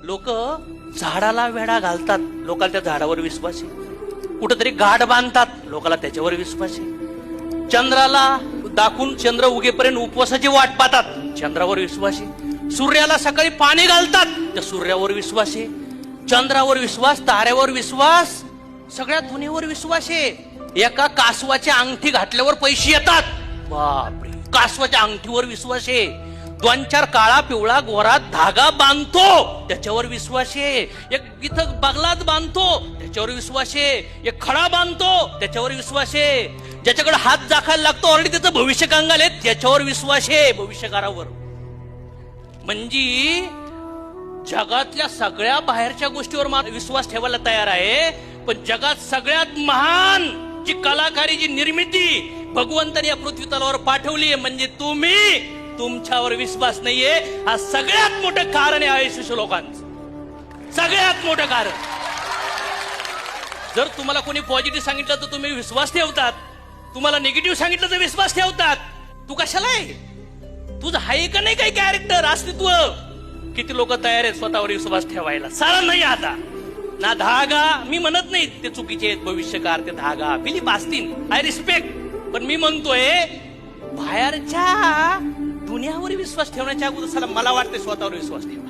लोक झाडाला वेढा घालतात, लोकांना त्या झाडावर विश्वास आहे. कुठंतरी गाठ बांधतात, लोकांना त्याच्यावर विश्वास आहे. चंद्राला दाखवून चंद्र उगेपर्यंत उपवासाची वाट पाहतात, चंद्रावर विश्वास आहे. सूर्याला सकाळी पाणी घालतात, त्या सूर्यावर विश्वास आहे. चंद्रावर विश्वास, ताऱ्यावर विश्वास, सगळ्या दुनियेवर विश्वास आहे. एका कासवाची अंगठी घातल्यावर पैसे येतात. बापरे, कासवाच्या अंगठीवर विश्वास आहे. 2-4 काळा पिवळा गोरा धागा बांधतो, त्याच्यावर विश्वास आहे. एक इथं बगलाच बांधतो, त्याच्यावर विश्वास आहे. एक खडा बांधतो, त्याच्यावर विश्वास आहे. ज्याच्याकडे हात दाखायला लागतो ऑलरेडी त्याचं भविष्य कंगाल आहे, त्याच्यावर विश्वास आहे. भविष्यकारावर म्हणजे जगातल्या सगळ्या बाहेरच्या गोष्टीवर विश्वास ठेवायला तयार आहे. पण जगात सगळ्यात महान जी कलाकारी, जी निर्मिती भगवंताने या पृथ्वी तलावर पाठवली आहे, म्हणजे तुम्ही, तुमच्यावर विश्वास नाहीये. हा सगळ्यात मोठं कारण आहे आयुष्य लोकांचं, सगळ्यात मोठं कारण. जर तुम्हाला कोणी पॉझिटिव्ह सांगितलं तर तुम्ही विश्वास ठेवतात, तुम्हाला निगेटिव्ह सांगितलं तर विश्वास ठेवतात. तू कशाला आहे? तुझं आहे का नाही काही कॅरेक्टर, अस्तित्व? किती लोक तयार आहेत स्वतःवर विश्वास ठेवायला? सारा नाही आता ना धागा. मी म्हणत नाही ते चुकीचे आहेत भविष्यकार, ते धागा बिलीफ असतील, आय रिस्पेक्ट. पण मी म्हणतोय बाहेरच्या दुनियावर विश्वास ठेवण्याच्या अगोदर मला वाटतं स्वतःवर विश्वास ठेवा.